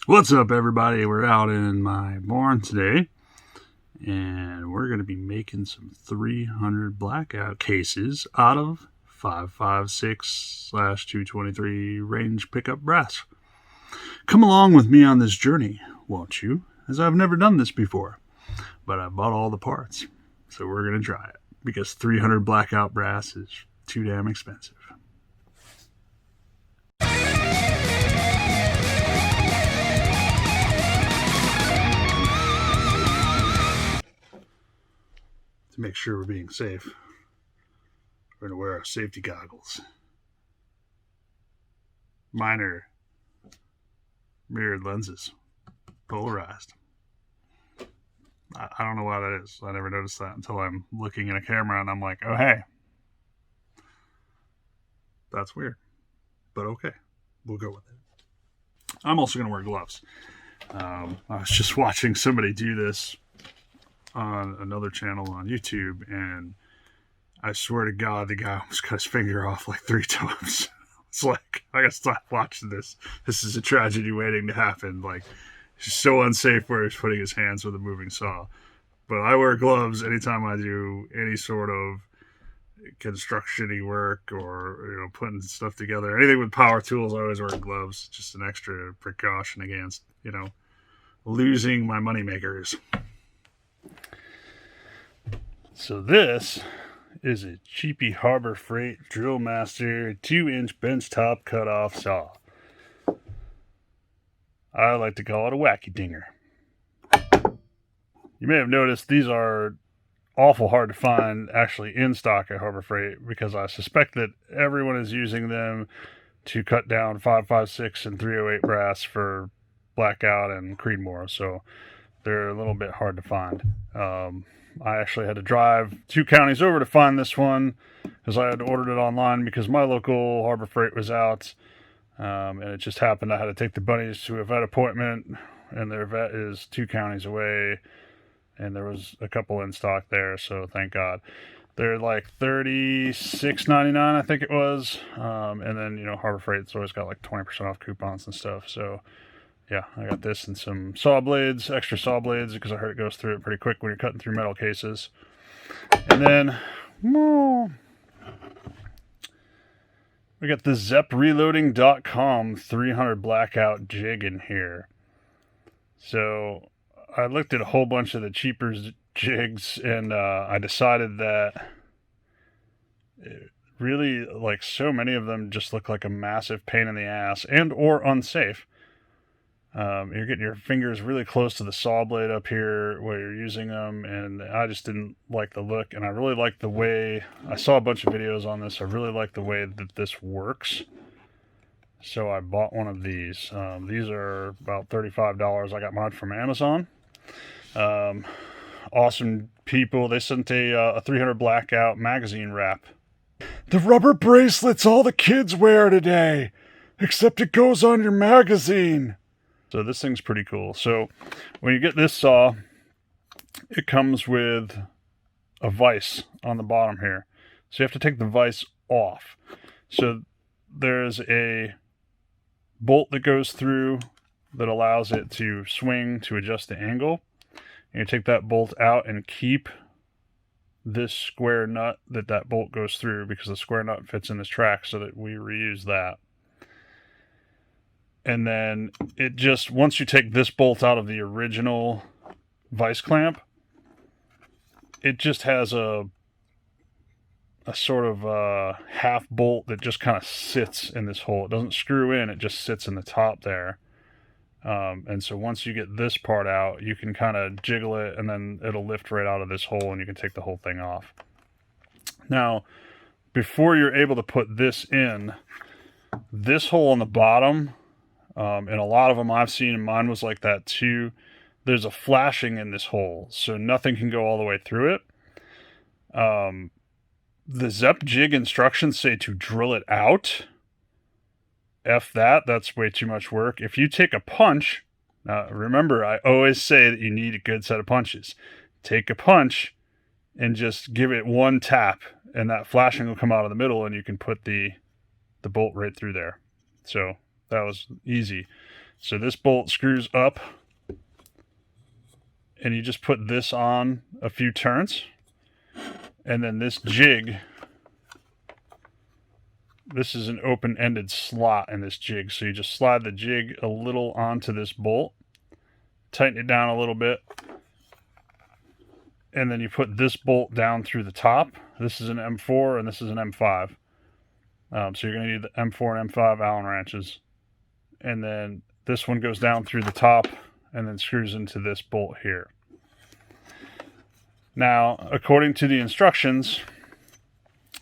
What's up, everybody? We're out in my barn today, and we're going to be making some 300 blackout cases out of 5.56/223 range pickup brass. Come along with me on this journey, won't you? As I've never done this before, but I bought all the parts, so we're going to try it, because 300 blackout brass is too damn expensive. To make sure we're being safe, we're going to wear our safety goggles. Mine are mirrored lenses, polarized. I don't know why that is. I never noticed that until I'm looking at a camera and I'm like, oh, hey, that's weird. But okay, we'll go with it. I'm also going to wear gloves. I was just watching somebody do this on another channel on YouTube, and I swear to God, the guy almost cut his finger off like 3 times. It's like, I gotta stop watching this. This is a tragedy waiting to happen. Like, it's so unsafe where he's putting his hands with a moving saw. But I wear gloves anytime I do any sort of construction-y work or, putting stuff together. Anything with power tools, I always wear gloves. Just an extra precaution against, losing my moneymakers. So this is a cheapy Harbor Freight Drill Master 2-inch benchtop cutoff saw. I like to call it a wacky dinger. You may have noticed these are awful hard to find actually in stock at Harbor Freight, because I suspect that everyone is using them to cut down 5.56 and 308 brass for Blackout and Creedmoor, so they're a little bit hard to find. I actually had to drive 2 counties over to find this one, because I had ordered it online because my local Harbor Freight was out. And it just happened I had to take the bunnies to a vet appointment, and their vet is 2 counties away, and there was a couple in stock there, so thank God. They're like $36.99, I think it was. And then, Harbor Freight's always got like 20% off coupons and stuff, so yeah, I got this and some saw blades, extra saw blades, because I heard it goes through it pretty quick when you're cutting through metal cases. And then we got the Zep Reloading.com 300 Blackout Jig in here. So I looked at a whole bunch of the cheaper jigs, and I decided that really, like, so many of them just look like a massive pain in the ass and or unsafe. You're getting your fingers really close to the saw blade up here where you're using them, and I just didn't like the look, and I really like the way, I saw a bunch of videos on this, I really like the way that this works, so I bought one of these. These are about $35. I got mine from Amazon. Awesome people. They sent a 300 Blackout magazine wrap. The rubber bracelets all the kids wear today, except it goes on your magazine. So this thing's pretty cool. So when you get this saw, it comes with a vise on the bottom here. So you have to take the vise off. So there's a bolt that goes through that allows it to swing to adjust the angle. And you take that bolt out and keep this square nut that bolt goes through, because the square nut fits in this track, so that we reuse that. And then it just, once you take this bolt out of the original vise clamp, it just has a sort of half bolt that just kind of sits in this hole. It doesn't screw in, it just sits in the top there. And so once you get this part out, you can kind of jiggle it, and then it'll lift right out of this hole, and you can take the whole thing off. Now, before you're able to put this in, this hole on the bottom, and a lot of them I've seen, and mine was like that too, there's a flashing in this hole, so nothing can go all the way through it. The Zep Jig instructions say to drill it out. F that, that's way too much work. If you take a punch, now remember, I always say that you need a good set of punches. Take a punch and just give it one tap, and that flashing will come out of the middle, and you can put the bolt right through there. So that was easy. So this bolt screws up, and you just put this on a few turns, and then this jig, this is an open-ended slot in this jig, so you just slide the jig a little onto this bolt, tighten it down a little bit, and then you put this bolt down through the top. This is an M4 and this is an M5. So you're going to need the M4 and M5 Allen wrenches. And then this one goes down through the top and then screws into this bolt here. Now, according to the instructions,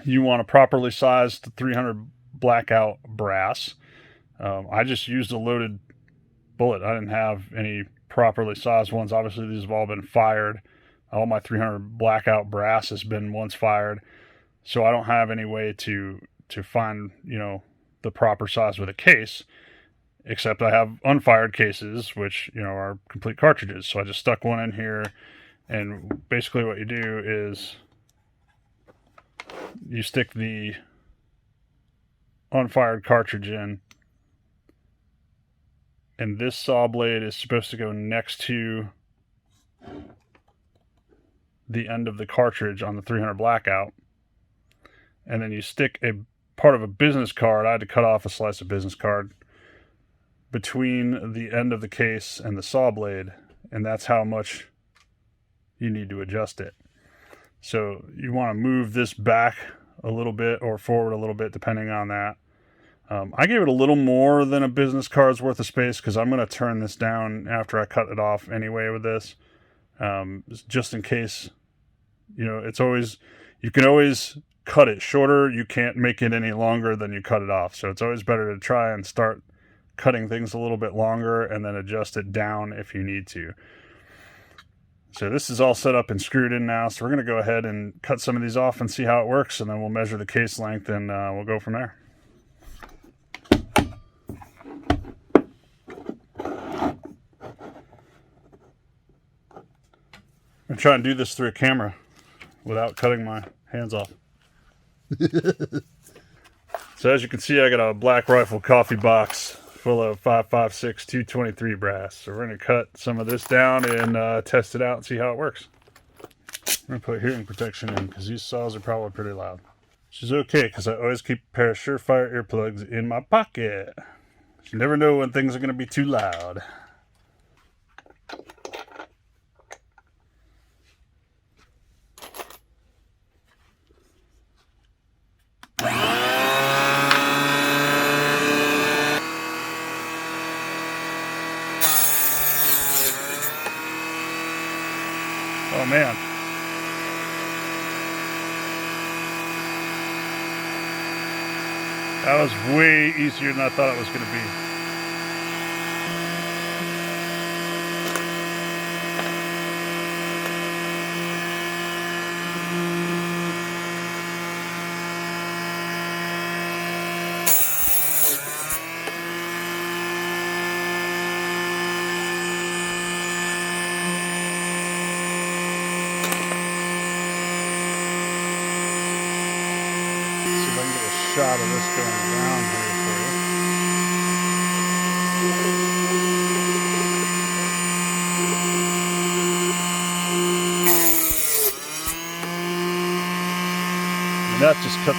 you want a properly sized 300 Blackout brass. I just used a loaded bullet. I didn't have any properly sized ones. Obviously, these have all been fired. All my 300 Blackout brass has been once fired. So I don't have any way to find, the proper size with a case, except I have unfired cases, which, are complete cartridges. So I just stuck one in here, and basically what you do is you stick the unfired cartridge in, and this saw blade is supposed to go next to the end of the cartridge on the 300 Blackout, and then you stick a part of a business card. I had to cut off a slice of business card between the end of the case and the saw blade, and that's how much you need to adjust it. So you want to move this back a little bit or forward a little bit depending on that. I gave it a little more than a business card's worth of space because I'm going to turn this down after I cut it off anyway with this, just in case. It's always, you can always cut it shorter. You can't make it any longer than you cut it off. So it's always better to try and start cutting things a little bit longer and then adjust it down if you need to. So this is all set up and screwed in now. So we're going to go ahead and cut some of these off and see how it works. And then we'll measure the case length and we'll go from there. I'm going to try and do this through a camera without cutting my hands off. So as you can see, I got a Black Rifle coffee box full of 5.56 223 brass. So we're going to cut some of this down and test it out and see how it works. I'm going to put hearing protection in because these saws are probably pretty loud. Which is okay because I always keep a pair of Surefire earplugs in my pocket. You never know when things are going to be too loud. Oh man. That was way easier than I thought it was going to be. Shot of this going down here for you. And that just cuts.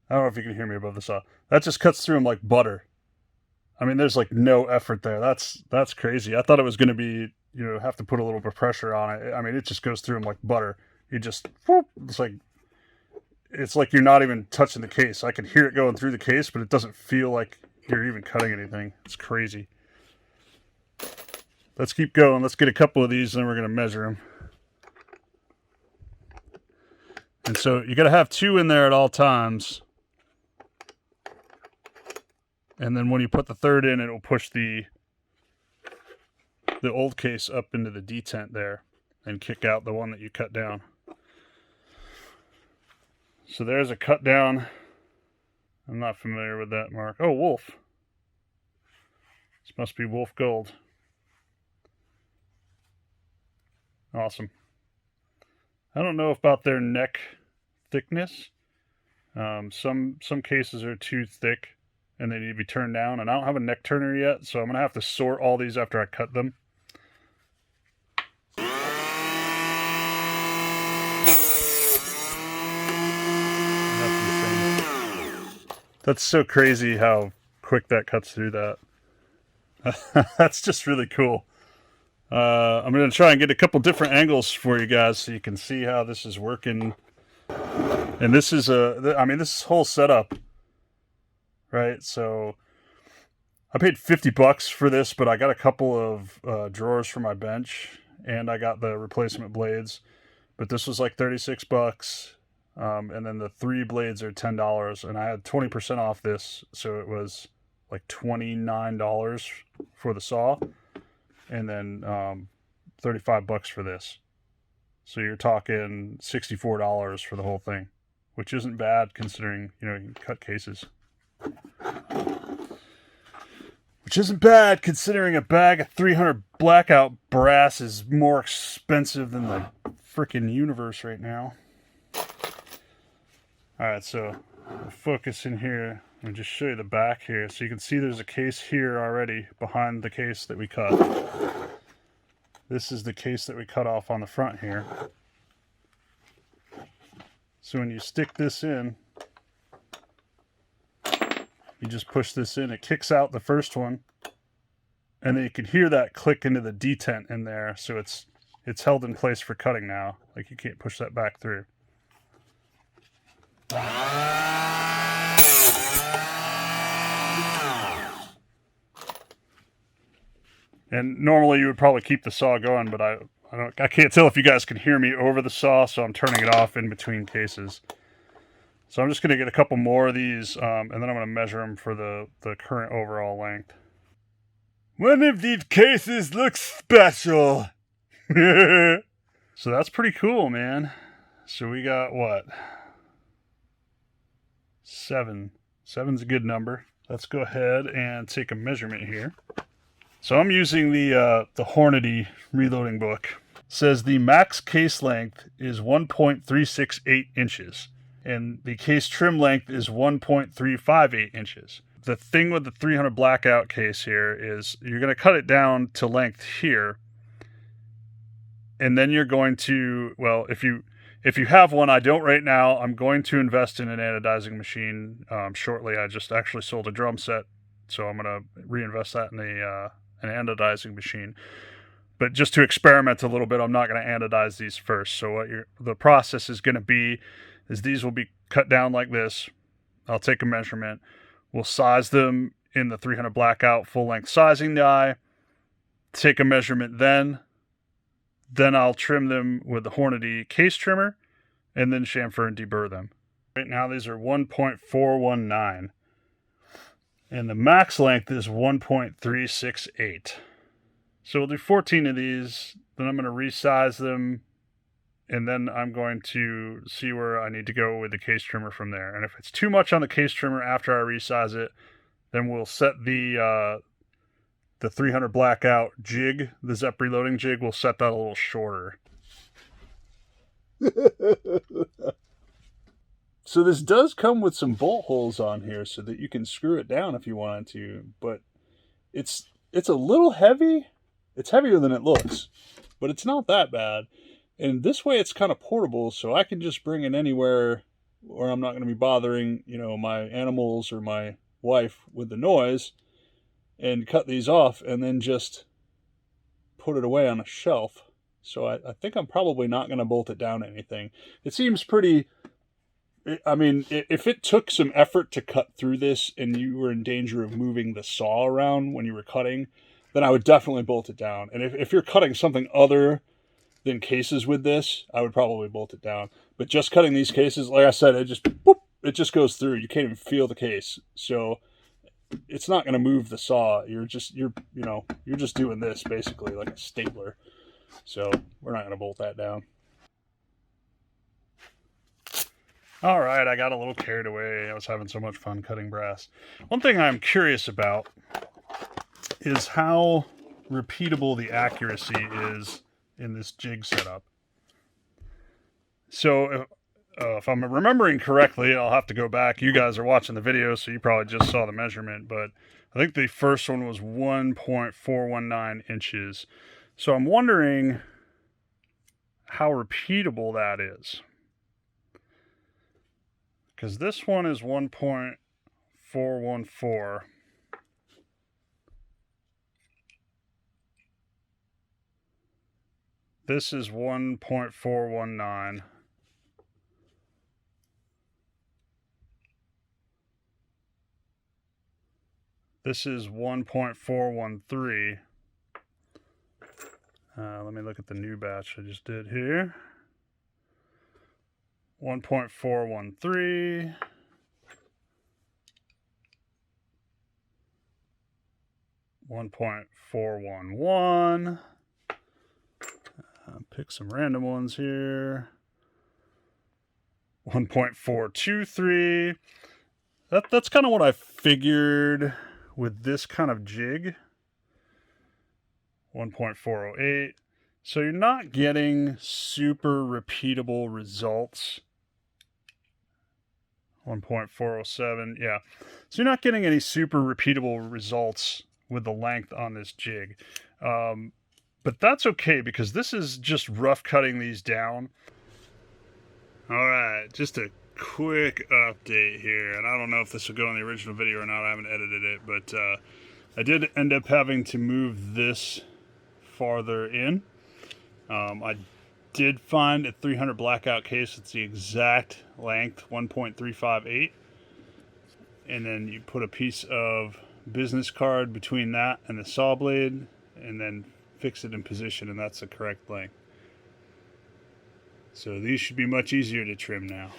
I don't know if you can hear me above the saw. That just cuts through them like butter. I mean, there's like no effort there. That's crazy. I thought it was going to be, have to put a little bit of pressure on it. I mean, it just goes through them like butter. You just, whoop, it's like you're not even touching the case. I can hear it going through the case, but it doesn't feel like you're even cutting anything. It's crazy. Let's keep going. Let's get a couple of these, and then we're going to measure them. And so you got to have 2 in there at all times. And then when you put the 3rd in, it will push the old case up into the detent there and kick out the one that you cut down. So there's a cut down. I'm not familiar with that mark. Oh, Wolf. This must be Wolf Gold. Awesome. I don't know about their neck thickness. Some cases are too thick and they need to be turned down, and I don't have a neck turner yet, so I'm going to have to sort all these after I cut them. That's so crazy how quick that cuts through that. That's just really cool. I'm going to try and get a couple different angles for you guys so you can see how this is working. And this is this whole setup, right? So I paid $50 for this, but I got a couple of drawers for my bench, and I got the replacement blades. But this was like $36. And then the 3 blades are $10, and I had 20% off this, so it was like $29 for the saw, and then $35 for this. So you're talking $64 for the whole thing, which isn't bad considering, you can cut cases. Which isn't bad considering a bag of 300 Blackout brass is more expensive than the freaking universe right now. Alright, so we'll focus in here and just show you the back here. So you can see there's a case here already behind the case that we cut. This is the case that we cut off on the front here. So when you stick this in, you just push this in, it kicks out the first one, and then you can hear that click into the detent in there, so it's held in place for cutting now. Like, you can't push that back through. And normally you would probably keep the saw going, but I can't tell if you guys can hear me over the saw, so I'm turning it off in between cases. So I'm just going to get a couple more of these, and then I'm going to measure them for the current overall length. One of these cases looks special. So that's pretty cool, man. So we got what? 7. 7's a good number. Let's go ahead and take a measurement here. So I'm using the Hornady reloading book. It says the max case length is 1.368 inches, and the case trim length is 1.358 inches. The thing with the 300 Blackout case here is you're going to cut it down to length here, and then you're going to, well, if you have one, I don't right now, I'm going to invest in an anodizing machine shortly. I just actually sold a drum set, so I'm going to reinvest that in an anodizing machine. But just to experiment a little bit, I'm not going to anodize these first. So what the process is going to be is these will be cut down like this. I'll take a measurement. We'll size them in the 300 Blackout full-length sizing die. Take a measurement then. Then I'll trim them with the Hornady case trimmer, and then chamfer and deburr them. Right now these are 1.419. And the max length is 1.368. So we'll do 14 of these, then I'm going to resize them, and then I'm going to see where I need to go with the case trimmer from there. And if it's too much on the case trimmer after I resize it, then we'll set the 300 Blackout jig, the Zep Reloading Jig, we'll set that a little shorter. So this does come with some bolt holes on here so that you can screw it down if you wanted to, but it's a little heavy. It's heavier than it looks, but it's not that bad. And this way it's kind of portable, so I can just bring it anywhere where I'm not going to be bothering, my animals or my wife with the noise, and cut these off and then just put it away on a shelf. So I think I'm probably not going to bolt it down to anything. It seems pretty... I mean, if it took some effort to cut through this and you were in danger of moving the saw around when you were cutting, then I would definitely bolt it down. And if you're cutting something other than cases with this, I would probably bolt it down. But just cutting these cases, like I said, it just goes through. You can't even feel the case. So it's not going to move the saw. You're just doing this basically like a stapler. So we're not going to bolt that down. All right, I got a little carried away. I was having so much fun cutting brass. One thing I'm curious about is how repeatable the accuracy is in this jig setup. So if I'm remembering correctly, I'll have to go back. You guys are watching the video, so you probably just saw the measurement, but I think the first one was 1.419 inches. So I'm wondering how repeatable that is. Because this one is 1.414. This is 1.419. This is 1.413. Let me look at the new batch I just did here. 1.413. 1.411. Pick some random ones here. 1.423. That's kind of what I figured with this kind of jig. 1.408. So you're not getting super repeatable results. 1.407. Yeah. So you're not getting any super repeatable results with the length on this jig. But that's okay because this is just rough cutting these down. All right, just a quick update here. And I don't know if this will go in the original video or not. I haven't edited it, but I did end up having to move this farther in. I did find a 300 blackout case. It's the exact length, 1.358. And then you put a piece of business card between that and the saw blade, and then fix it in position, and that's the correct length. So these should be much easier to trim now.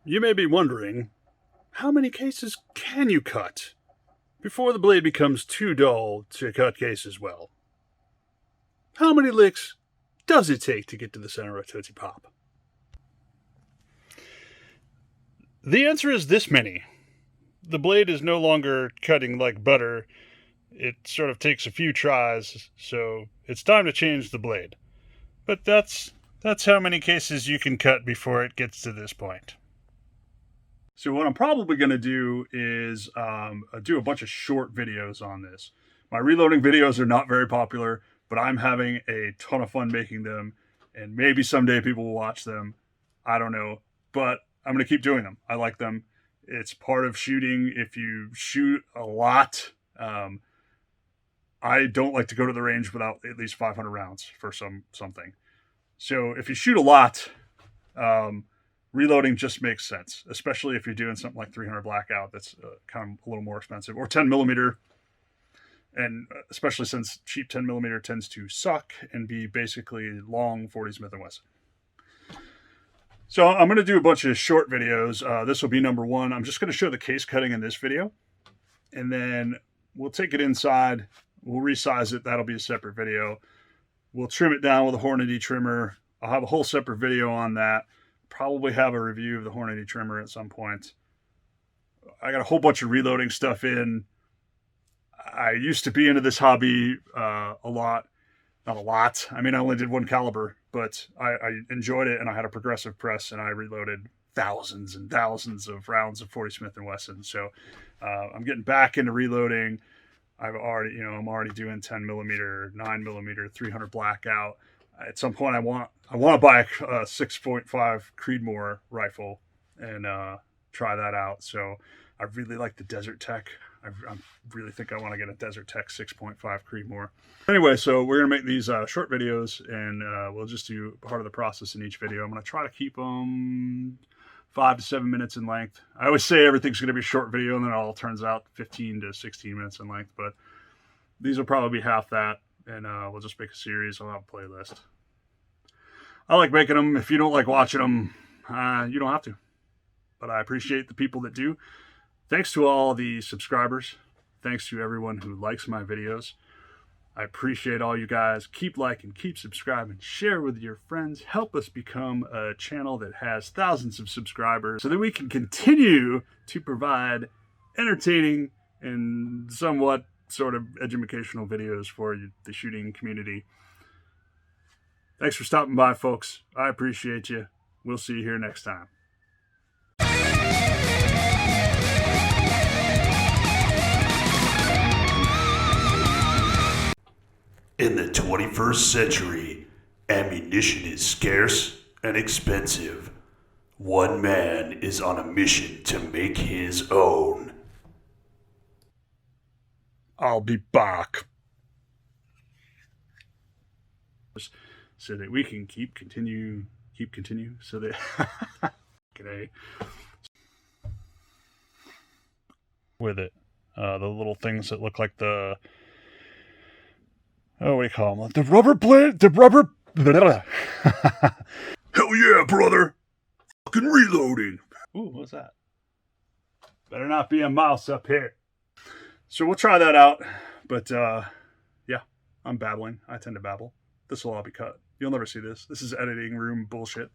You may be wondering, how many cases can you cut before the blade becomes too dull to cut cases well? How many licks does it take to get to the center of a Tootsie Pop? The answer is this many. The blade is no longer cutting like butter. It sort of takes a few tries, so it's time to change the blade. But that's how many cases you can cut before it gets to this point. So what I'm probably going to do is do a bunch of short videos on this. My reloading videos are not very popular, but I'm having a ton of fun making them, and maybe someday people will watch them. I don't know, but I'm going to keep doing them. I like them. It's part of shooting. If you shoot a lot, I don't like to go to the range without at least 500 rounds for something. So if you shoot a lot, reloading just makes sense, especially if you're doing something like 300 blackout that's kind of a little more expensive, or 10 millimeter. And especially since cheap 10 millimeter tends to suck and be basically long 40 Smith & Wesson. So I'm going to do a bunch of short videos. This will be number one. I'm just going to show the case cutting in this video. And then we'll take it inside. We'll resize it. That'll be a separate video. We'll trim it down with a Hornady trimmer. I'll have a whole separate video on that. Probably have a review of the Hornady trimmer at some point. I got a whole bunch of reloading stuff in. I used to be into this hobby a lot. Not a lot. I mean, I only did one caliber, but I enjoyed it, and I had a progressive press, and I reloaded thousands and thousands of rounds of 40 Smith & Wesson. So I'm getting back into reloading. I'm already doing 10 millimeter, 9 millimeter, 300 blackout. At some point, I want to buy a 6.5 Creedmoor rifle and try that out. So I really like the Desert Tech. I really think I want to get a Desert Tech 6.5 Creedmoor. Anyway, so we're going to make these short videos, and we'll just do part of the process in each video. I'm going to try to keep them 5 to 7 minutes in length. I always say everything's going to be a short video, and then it all turns out 15 to 16 minutes in length, but these will probably be half that, and we'll just make a series. I'll have a playlist. I like making them. If you don't like watching them, you don't have to, but I appreciate the people that do. Thanks to all the subscribers. Thanks to everyone who likes my videos. I appreciate all you guys. Keep liking, keep subscribing, share with your friends. Help us become a channel that has thousands of subscribers so that we can continue to provide entertaining and somewhat sort of educational videos for the shooting community. Thanks for stopping by, folks. I appreciate you. We'll see you here next time. In the 21st century, ammunition is scarce and expensive. One man is on a mission to make his own. I'll be back. So that we can continue, so that... G'day. With it. The little things that look like the... Oh, what do you call them? The rubber blade? The rubber... Hell yeah, brother! Fucking reloading! Ooh, what's that? Better not be a mouse up here. So we'll try that out. But, yeah, I'm babbling. I tend to babble. This will all be cut. You'll never see this. This is editing room bullshit.